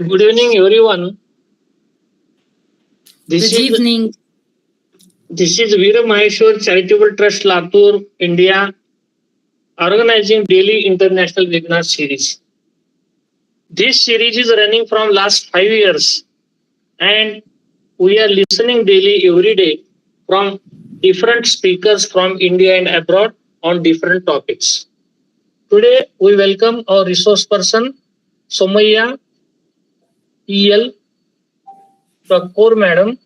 Good evening, everyone. This Good is evening. this is Veer Maheshwar Charitable Trust Latur, India, organizing daily international webinar series. This series is running from last 5 years, and we are listening daily every day from different speakers from India and abroad on different topics. Today, we welcome our resource person, Soumaya EL Kaakour Madam,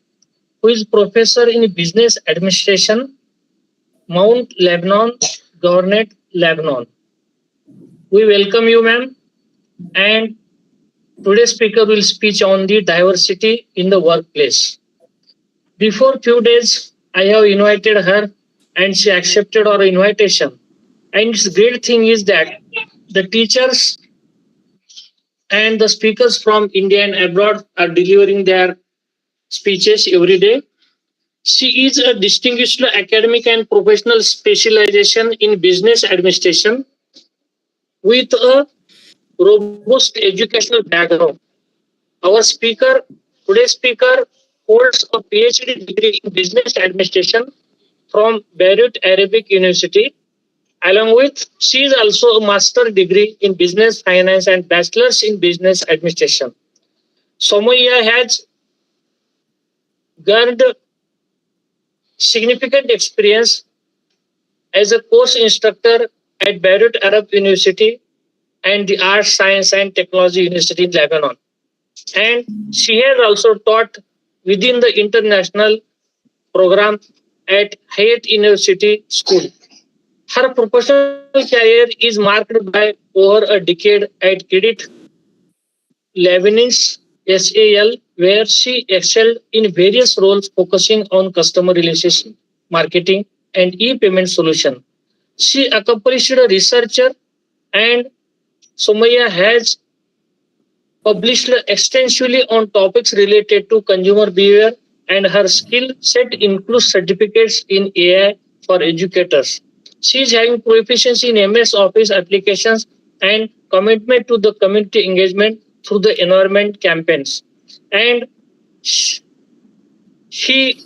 who is professor in business administration, Mount Lebanon, Governorate, Lebanon. We welcome you, ma'am. And today's speaker will speak on the diversity in the workplace. Before few days, I have invited her, and she accepted our invitation. And its great thing is that the teachers and the speakers from India and abroad are delivering their speeches every day. She is a distinguished academic and professional specialization in business administration with a robust educational background. Our speaker, today's speaker, holds a PhD degree in business administration from Beirut Arabic University. Along with, she is also a master degree in business finance and bachelor's in business administration. Soumaya has gained significant experience as a course instructor at Beirut Arab University and the Arts, Science and Technology University in Lebanon. And she has also taught within the international program at Hayat University School. Her professional career is marked by over a decade at Credit Lebanese SAL, where she excelled in various roles focusing on customer relationship, marketing, and e-payment solution. She accomplished a researcher, and Soumaya has published extensively on topics related to consumer behavior, and her skill set includes certificates in AI for educators. She is having proficiency in MS Office applications and commitment to the community engagement through the environment campaigns. And sh- she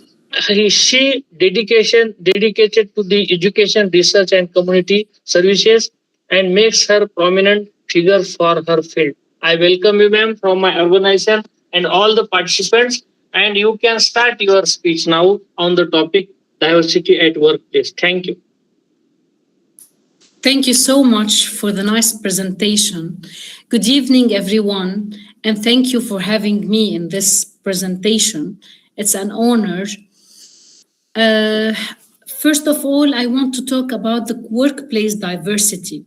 she dedicated to the education, research, and community services, and makes her prominent figure for her field. I welcome you, ma'am, from my organization and all the participants. And you can start your speech now on the topic diversity at workplace. Thank you. Thank you so much for the nice presentation. Good evening, everyone, and thank you for having me in this presentation. It's an honor. Uh, First of all, I want to talk about the workplace diversity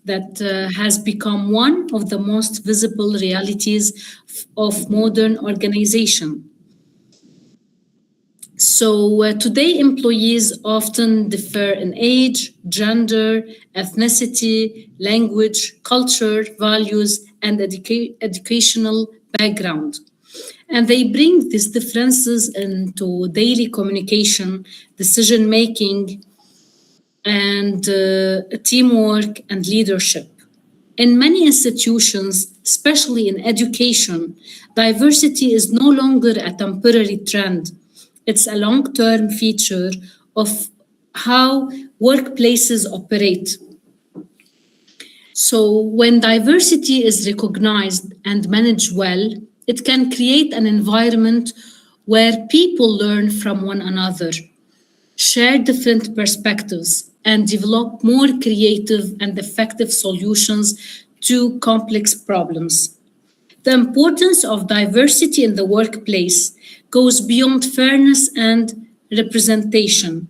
that has become one of the most visible realities of modern organization. So today, employees often differ in age, gender, ethnicity, language, culture, values, and educational background. And they bring these differences into daily communication, decision making, and teamwork and leadership. In many institutions, especially in education, diversity is no longer a temporary trend. It's a long term feature of how workplaces operate. So, when diversity is recognized and managed well, it can create an environment where people learn from one another, share different perspectives, and develop more creative and effective solutions to complex problems. The importance of diversity in the workplace goes beyond fairness and representation.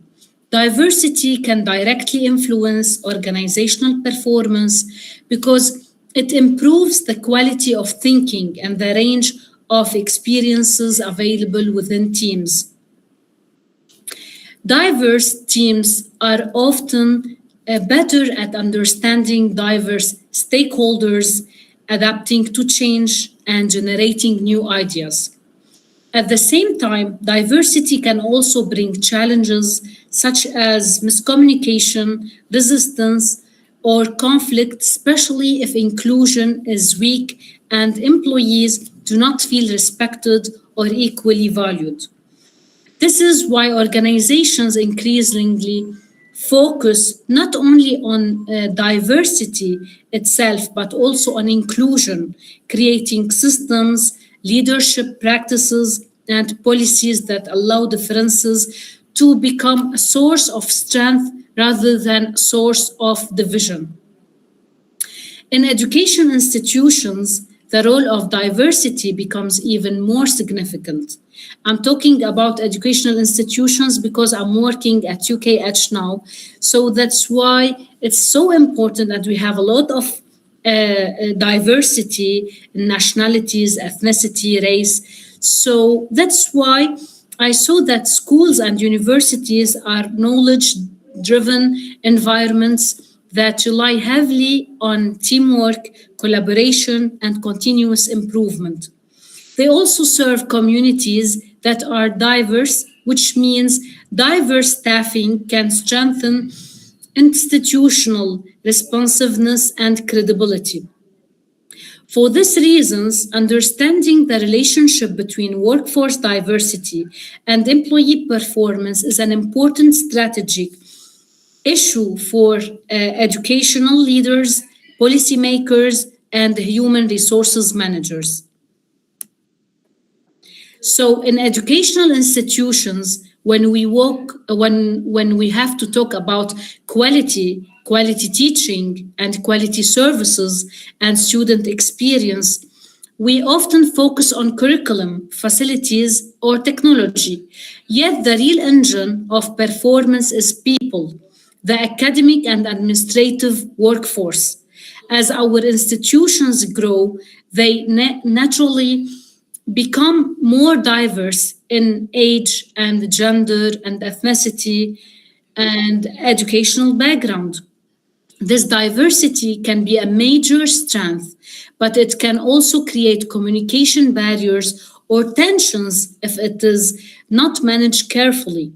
Diversity can directly influence organizational performance because it improves the quality of thinking and the range of experiences available within teams. Diverse teams are often better at understanding diverse stakeholders, adapting to change, and generating new ideas. At the same time, diversity can also bring challenges such as miscommunication, resistance, or conflict, especially if inclusion is weak and employees do not feel respected or equally valued. This is why organizations increasingly focus not only on diversity itself, but also on inclusion, creating systems, leadership practices, and policies that allow differences to become a source of strength rather than a source of division. In education institutions, the role of diversity becomes even more significant. I'm talking about educational institutions because I'm working at UKH now. So that's why it's so important that we have a lot of diversity, nationalities, ethnicity, race. So that's why I saw that schools and universities are knowledge driven environments that rely heavily on teamwork, collaboration, and continuous improvement. They also serve communities that are diverse, which means diverse staffing can strengthen institutional responsiveness and credibility. For these reasons, understanding the relationship between workforce diversity and employee performance is an important strategic issue for educational leaders, policymakers, and human resources managers. So, in educational institutions, when we have to talk about quality teaching, and quality services and student experience, we often focus on curriculum, facilities, or technology. Yet, the real engine of performance is people, the academic and administrative workforce. As our institutions grow, they naturally become more diverse in age and gender and ethnicity and educational background. This diversity can be a major strength, but it can also create communication barriers or tensions if it is not managed carefully.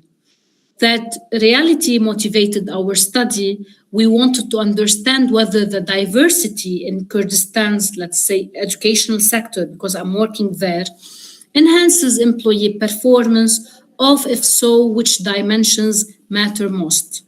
That reality motivated our study. We wanted to understand whether the diversity in Kurdistan's, let's say, educational sector, because I'm working there, enhances employee performance, of if so, which dimensions matter most.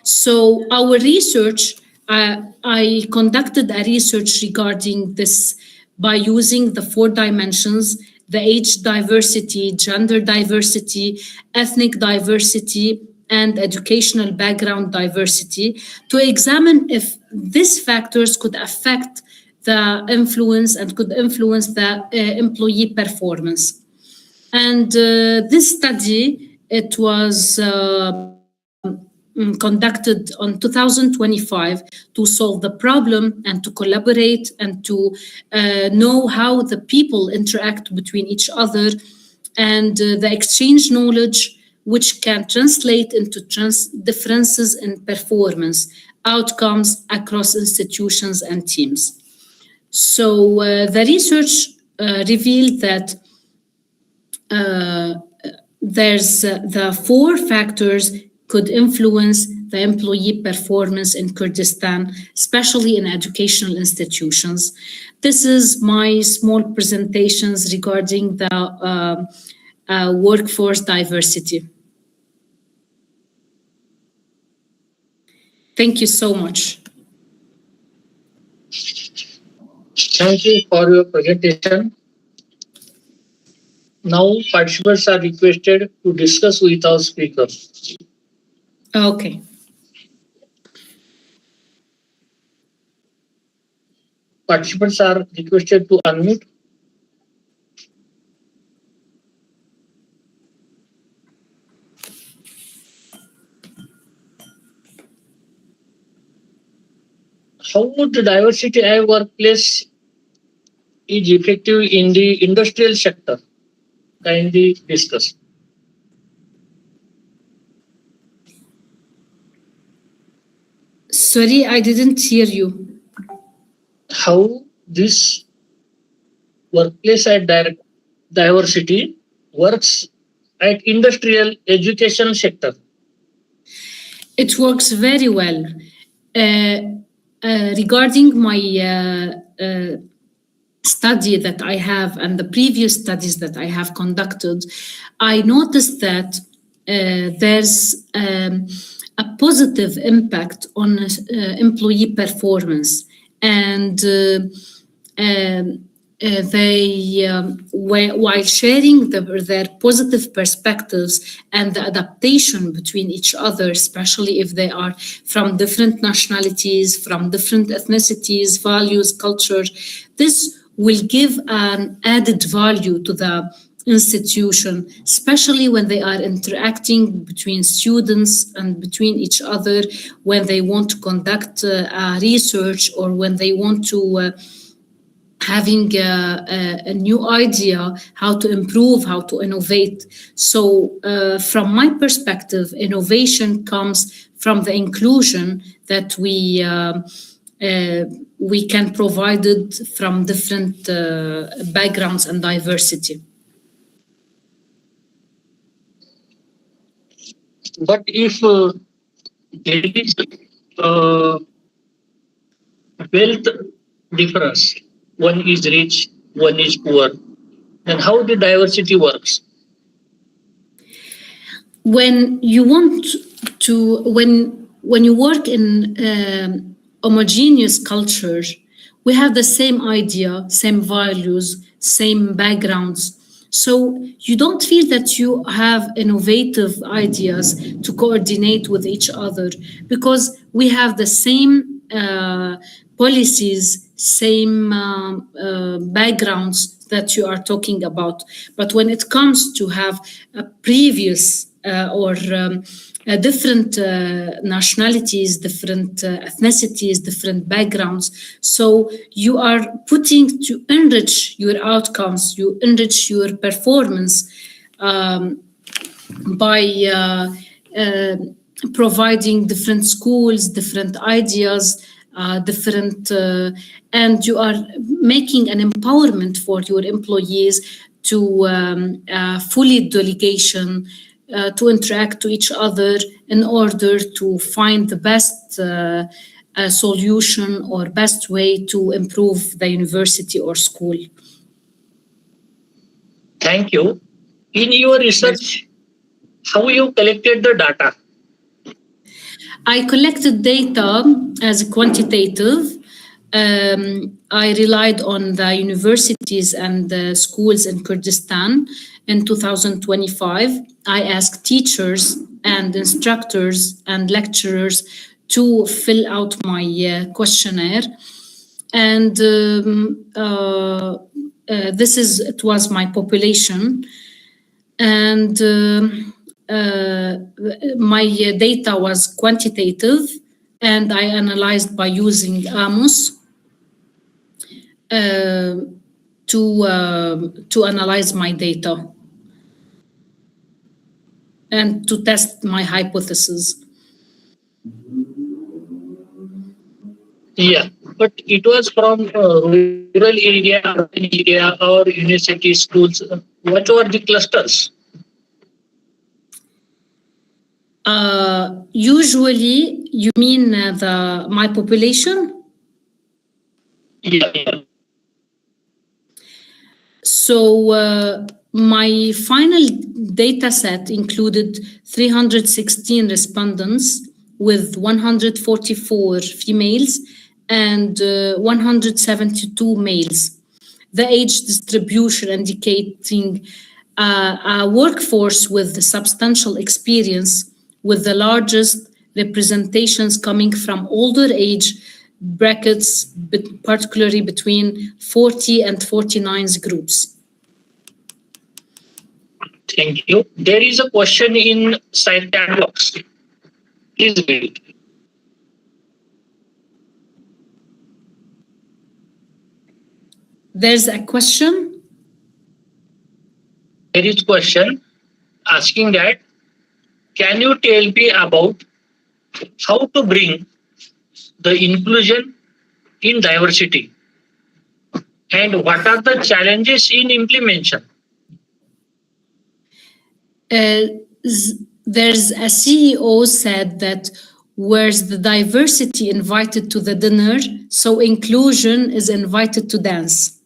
So our research, I conducted a research regarding this by using the 4 dimensions: the age diversity, gender diversity, ethnic diversity, and educational background diversity, to examine if these factors could affect the influence and could influence the employee performance. And this study, it was conducted on 2025 to solve the problem and to collaborate and to know how the people interact between each other, and the exchange knowledge, which can translate into differences in performance outcomes across institutions and teams. So the research revealed that there's the 4 factors could influence the employee performance in Kurdistan, especially in educational institutions. This is my small presentations regarding the workforce diversity. Thank you so much. Thank you for your presentation. Now, participants are requested to discuss with our speaker. Okay. Participants are requested to unmute. How would the diversity at workplace is effective in the industrial sector? Kindly discuss. Sorry, I didn't hear you. How this workplace at diversity works at industrial education sector? It works very well. Regarding my study that I have and the previous studies that I have conducted, I noticed that there's a positive impact on employee performance, and while sharing their positive perspectives and the adaptation between each other, especially if they are from different nationalities, from different ethnicities, values, culture, this will give an added value to the institution, especially when they are interacting between students and between each other, when they want to conduct research, or when they want to having a new idea how to improve, how to innovate. So from my perspective, innovation comes from the inclusion that we can provide it from different backgrounds and diversity. But if there is wealth difference, one is rich, one is poor, then how the diversity works? When you want to, when you work in homogeneous culture, we have the same idea, same values, same backgrounds. So you don't feel that you have innovative ideas to coordinate with each other, because we have the same policies, same backgrounds that you are talking about. But when it comes to have a previous or different nationalities, different ethnicities, different backgrounds. So you are putting to enrich your outcomes, you enrich your performance by providing different schools, different ideas, and you are making an empowerment for your employees to fully delegation, to interact to each other in order to find the best solution or best way to improve the university or school. Thank you. In your research, how you collected the data? I collected data as quantitative. I relied on the universities and the schools in Kurdistan. In 2025, I asked teachers and instructors and lecturers to fill out my questionnaire. And it was my population. And my data was quantitative, and I analyzed by using Amos to analyze my data and to test my hypothesis. Yeah, but it was from rural area, urban area, or university schools. What were the clusters? Usually, you mean my population? Yeah. So my final data set included 316 respondents with 144 females and 172 males. The age distribution indicating a workforce with substantial experience, with the largest representations coming from older age brackets, particularly between 40 and 49 groups. Thank you. There is a question in side chat box. Please read. There's a question? There is a question asking that, can you tell me about how to bring the inclusion in diversity? And what are the challenges in implementation? There's a CEO said that where's the diversity invited to the dinner, so inclusion is invited to dance.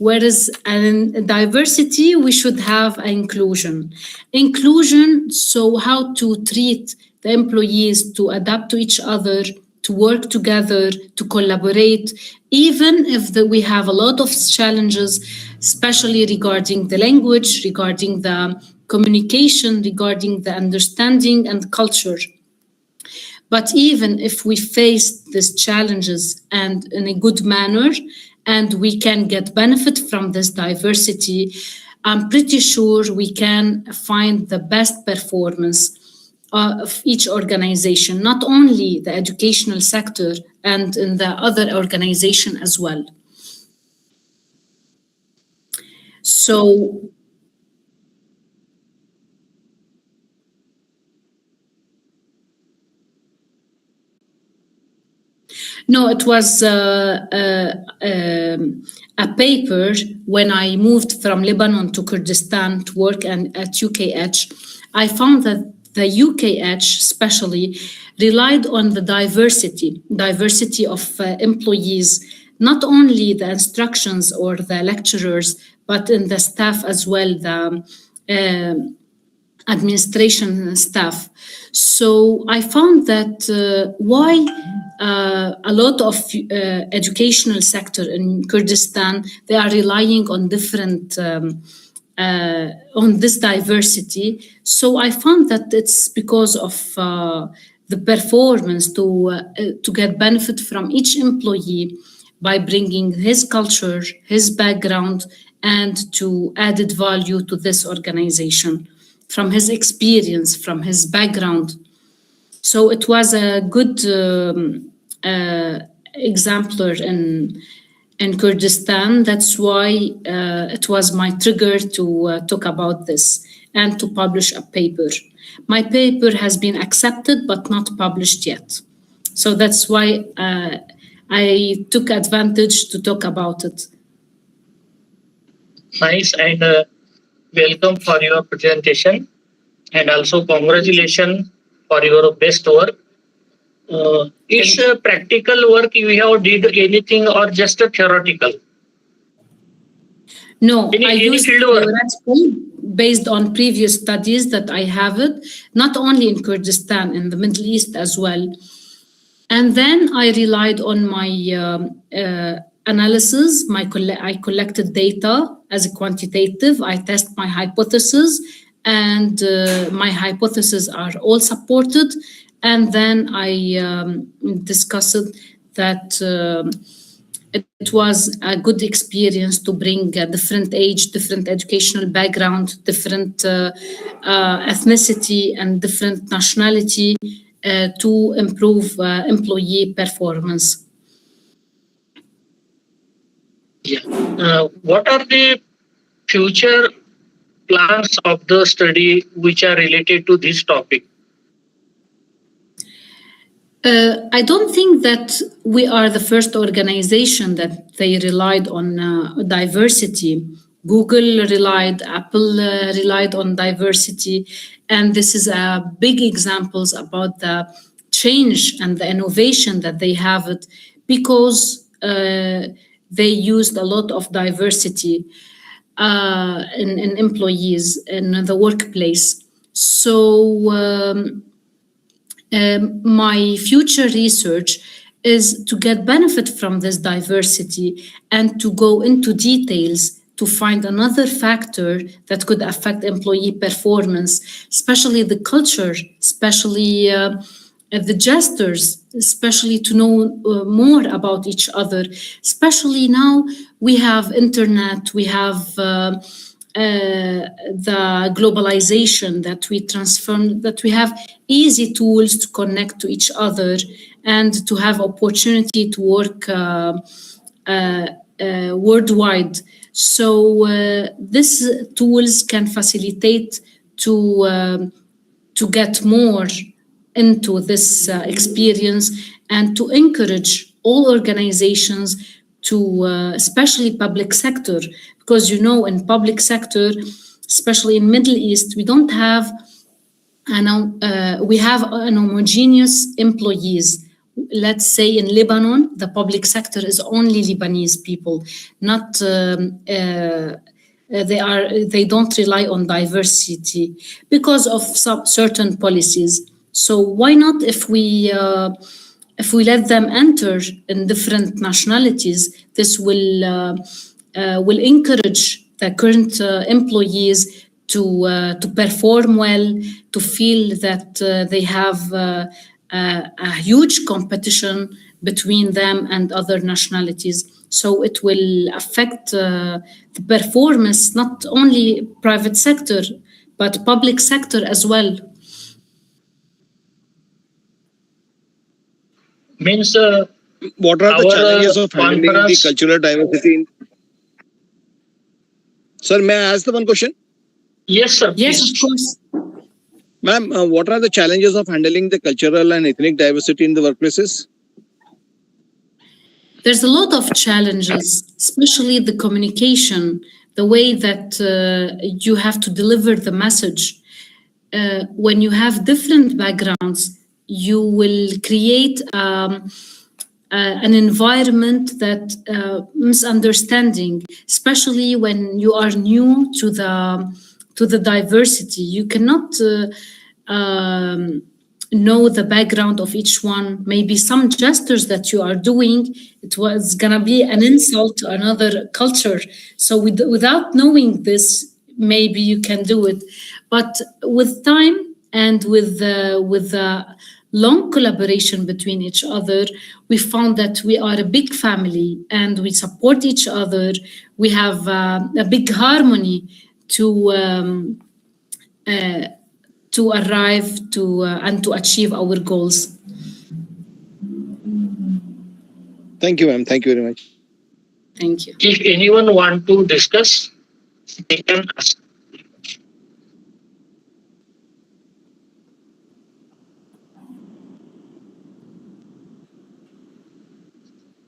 Whereas in diversity, we should have inclusion. Inclusion, so how to treat the employees to adapt to each other, to work together, to collaborate, even if we have a lot of challenges, especially regarding the language, regarding the communication, regarding the understanding and culture. But even if we face these challenges and in a good manner, and we can get benefit from this diversity, I'm pretty sure we can find the best performance of each organization, not only the educational sector and in the other organization as well. So no, it was a paper when I moved from Lebanon to Kurdistan to work at UKH. I found that the UKH especially relied on the diversity of employees, not only the instructions or the lecturers, but in the staff as well, the administration staff. So I found that why a lot of educational sector in Kurdistan, they are relying on different on this diversity. So I found that it's because of the performance to get benefit from each employee by bringing his culture, his background, and to added value to this organization from his experience, from his background. So it was a good exemplar in Kurdistan. That's why it was my trigger to talk about this and to publish a paper. My paper has been accepted but not published yet. So that's why I took advantage to talk about it. Nice, and welcome for your presentation, and also congratulations for your best work. It's a practical work you have did anything or just a theoretical? No, I any used theoretical based on previous studies that I have it, not only in Kurdistan, in the Middle East as well. And then I relied on my analysis. I collected data as a quantitative. I test my hypothesis, and my hypotheses are all supported. And then I discussed that it was a good experience to bring a different age, different educational background, different ethnicity, and different nationality to improve employee performance. Yeah. What are the future plans of the study which are related to this topic? I don't think that we are the first organization that they relied on diversity. Google relied, Apple relied on diversity, and this is a big examples about the change and the innovation that they have it because they used a lot of diversity in employees in the workplace. So my future research is to get benefit from this diversity and to go into details to find another factor that could affect employee performance, especially the culture, especially the gestures, especially to know more about each other. Especially now we have internet, we have the globalization that we transform, that we have easy tools to connect to each other and to have opportunity to work worldwide. So these tools can facilitate to get more into this experience and to encourage all organizations to, especially public sector, because you know in public sector, especially in Middle East, we don't have we have an homogeneous employees. let's say in Lebanon, the public sector is only Lebanese people, not they don't rely on diversity because of some certain policies. So why not if we let them enter in different nationalities? This will encourage the current employees to perform well, to feel that they have a huge competition between them and other nationalities. So it will affect the performance, not only private sector, but public sector as well. Means What are the our challenges of handling the conference. cultural diversity? Sir, may I ask the one question? Yes, sir. Yes, please. of course. Ma'am, what are the challenges of handling the cultural and ethnic diversity in the workplaces? There's a lot of challenges, especially the communication, the way that you have to deliver the message. When you have different backgrounds, you will create an environment that misunderstanding, especially when you are new to the diversity. You cannot know the background of each one. Maybe some gestures that you are doing, it was gonna be an insult to another culture. So without knowing this, maybe you can do it. But with time and with long collaboration between each other, we found that we are a big family and we support each other. We have a big harmony to arrive to and to achieve our goals. Thank you, ma'am. Thank you very much. Thank you. If anyone want to discuss, they can ask.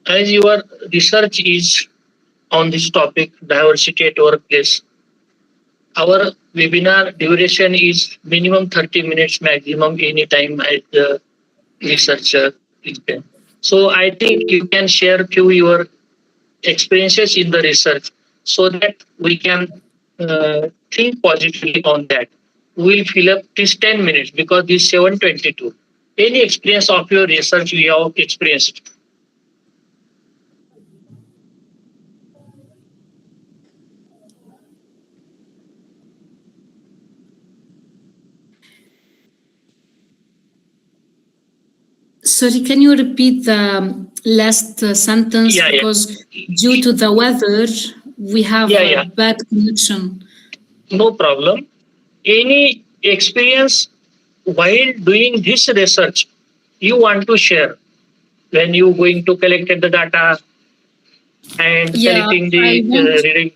As your research is on this topic, diversity at workplace, our webinar duration is minimum 30 minutes, maximum any time as the researcher is there. So I think you can share few your experiences in the research so that we can think positively on that. We'll fill up this 10 minutes because this 7:22. Any experience of your research you have experienced? Sorry, can you repeat the last sentence? Yeah, because due to the weather, we have a bad connection. No problem. Any experience while doing this research you want to share when you going to collect the data and collecting the reading?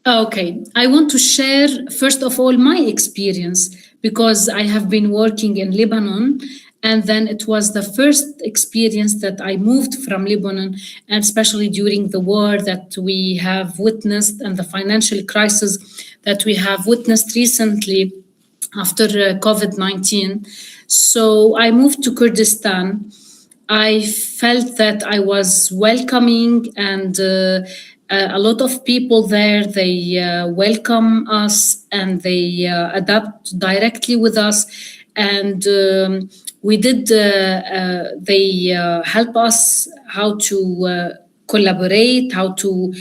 Okay, I want to share first of all my experience because I have been working in Lebanon, and then it was the first experience that I moved from Lebanon, and especially during the war that we have witnessed and the financial crisis that we have witnessed recently after COVID-19. So I moved to Kurdistan. I felt that I was welcoming and a lot of people there, they welcome us and they adapt directly with us. And we did, they help us how to collaborate, how to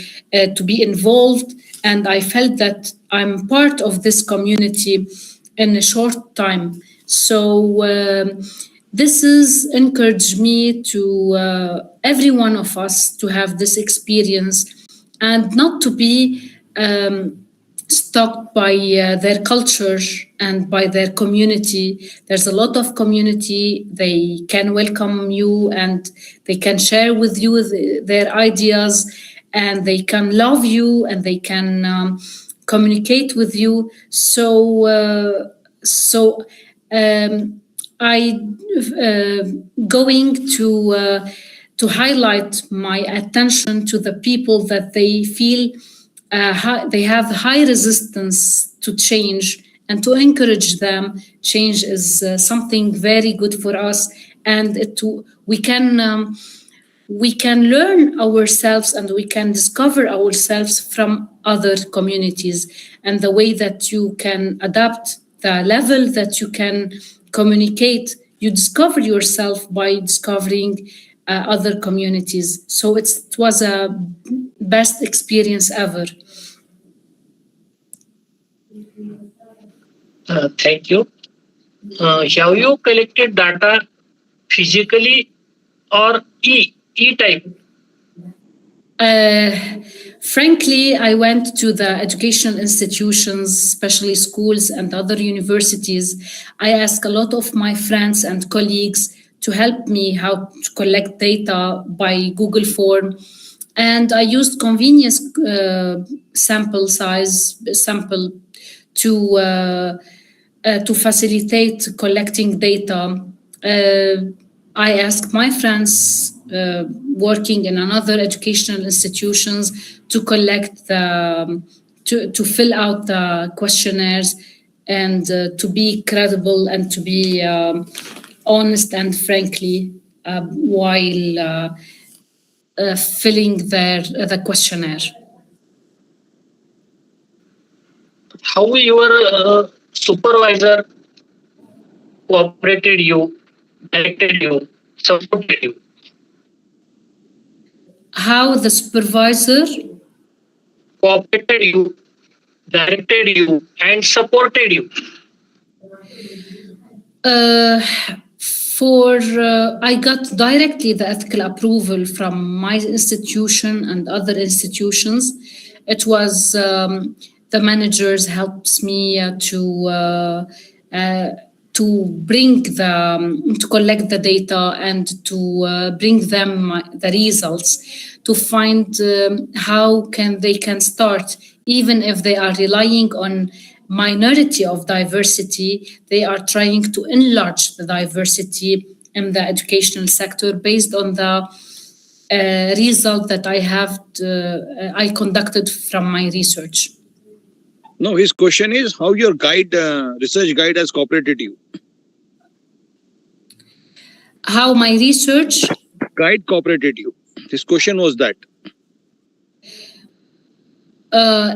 be involved. And I felt that I'm part of this community in a short time. So this is encouraged me to every one of us to have this experience and not to be stuck by their culture and by their community. There's a lot of community. They can welcome you and they can share with you their ideas and they can love you and they can communicate with you. So I going to highlight my attention to the people that they feel they have high resistance to change and to encourage them. Change is something very good for us, and we can learn ourselves and we can discover ourselves from other communities, and the way that you can adapt, the level that you can communicate, you discover yourself by discovering other communities. So it was a best experience ever. Thank you. Have you collected data physically or e-type? Frankly, I went to the educational institutions, especially schools and other universities. I asked a lot of my friends and colleagues to help me how to collect data by Google Form. And I used convenience sample to facilitate collecting data. I asked my friends working in another educational institutions to collect to fill out the questionnaires and to be credible and to be honest and frankly while filling the questionnaire. How your supervisor cooperated you, directed you, supported you? How the supervisor Cooperated you, directed you, and supported you? I got directly the ethical approval from my institution and other institutions. It was the managers helps me to bring to collect the data and to bring them the results, to find how they can start, even if they are relying on minority of diversity, they are trying to enlarge the diversity in the educational sector based on the result that I conducted from my research. No, his question is how your research guide has cooperated you. How my research guide cooperated you. His question was that.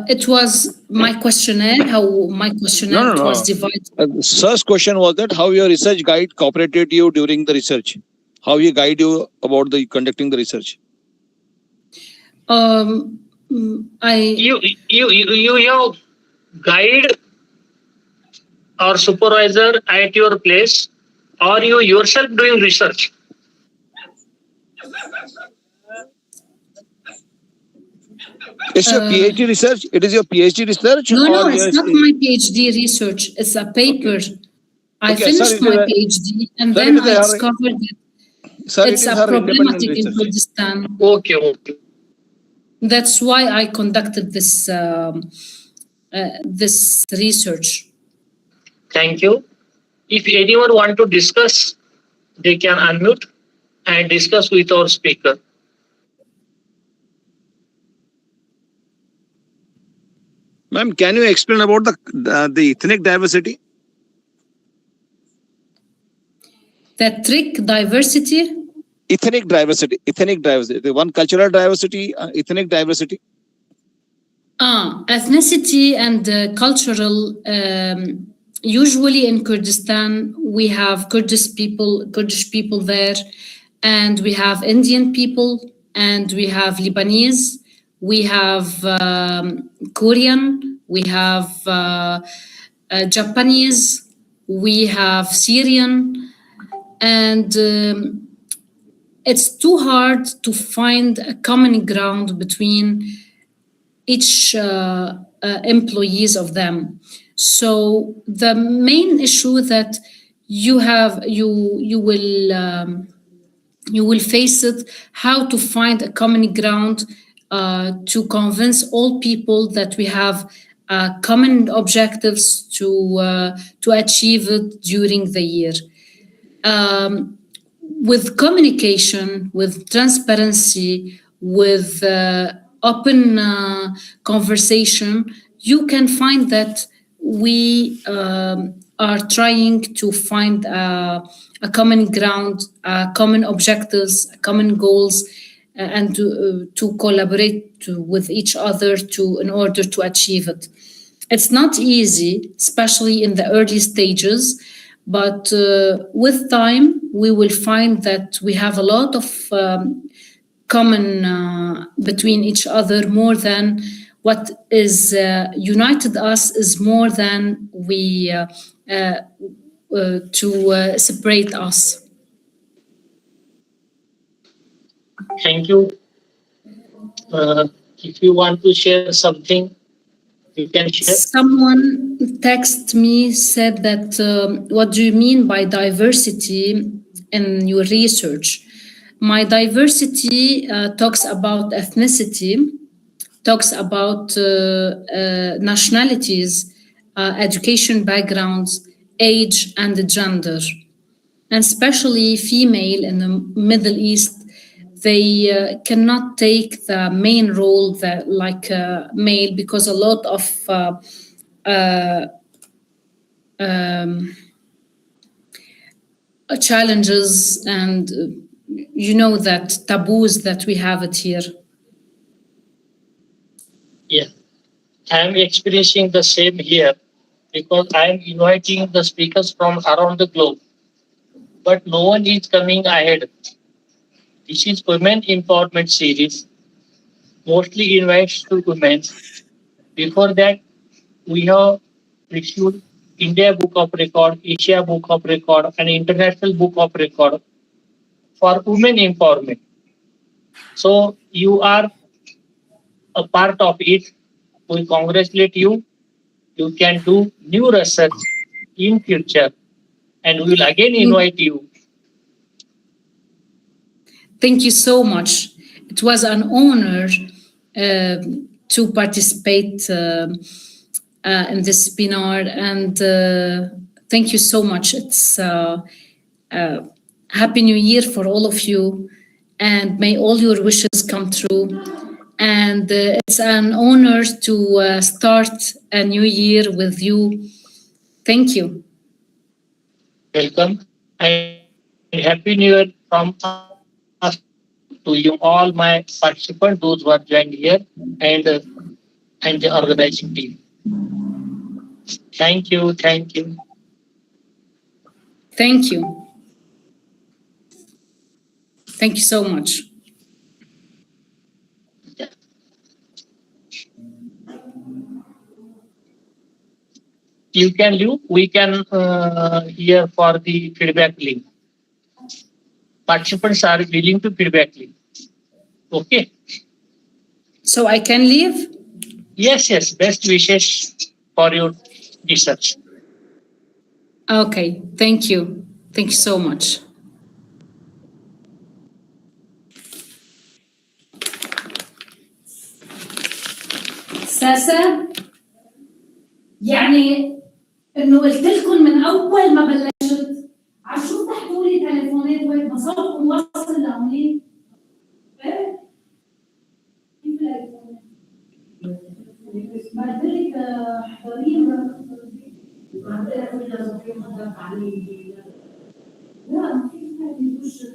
It was my questionnaire, how my questionnaire was divided. Sir's question was that how your research guide cooperated you during the research. How he guide you about conducting the research. You guide or supervisor at your place, or you yourself doing research? It's your PhD research? It is your PhD research? No, it's not my PhD research. It's a paper. Okay. I finished my PhD and then I discovered that it's a problematic in Kurdistan. Okay. That's why I conducted this this research. Thank you. If anyone want to discuss, they can unmute and discuss with our speaker. Ma'am, can you explain about the ethnic diversity? The ethnic diversity? Ethnic diversity. The one cultural diversity, ethnic diversity. Ethnicity and cultural. Usually in Kurdistan, we have Kurdish people there, and we have Indian people, and we have Lebanese, we have Korean, we have Japanese, we have Syrian, and it's too hard to find a common ground between each employees of them. So the main issue that you will face it, how to find a common ground to convince all people that we have common objectives to achieve it during the year. With communication, with transparency, with open conversation, you can find that we are trying to find a common ground, common objectives, common goals, and to collaborate with each other in order to achieve it. It's not easy, especially in the early stages, but with time, we will find that we have a lot of common between each other, more than what is united us is more than we to separate us. Thank you. If you want to share something, you can share. Someone texted me, said that, what do you mean by diversity in your research? My diversity talks about ethnicity, talks about nationalities, education backgrounds, age, and gender. And especially female in the Middle East, they cannot take the main role that like male, because a lot of challenges and you know that taboos that we have it here. Yeah, I am experiencing the same here because I am inviting the speakers from around the globe, but no one is coming ahead. This is Women Empowerment Series, mostly invites to women. Before that, we have issued India Book of Record, Asia Book of Record, and International Book of Record for women empowerment. So you are a part of it. We congratulate you. You can do new research in future, and we will again invite you. Thank you so much. It was an honor to participate in this webinar, and thank you so much. It's Happy New Year for all of you, and may all your wishes come true. And it's an honor to start a new year with you. Thank you. Welcome and Happy New Year from us to you all my participants, those who are joined here, and and the organizing team. Thank you. Thank you. Thank you. Thank you so much. You can leave. We can hear for the feedback link. Participants are willing to feedback link. Okay. So I can leave? Yes, yes. Best wishes for your research. Okay. Thank you. Thank you so much. ساسا يعني انه قلت لكم من اول ما بلشت عشو فتحتوا لي تليفونات وهيك مصابكم وصل لهونيك ايه كيف الايفون؟ بعد ذلك احضرينا بعد ذلك لازم في حدا تعليم لا ما في حدا يخش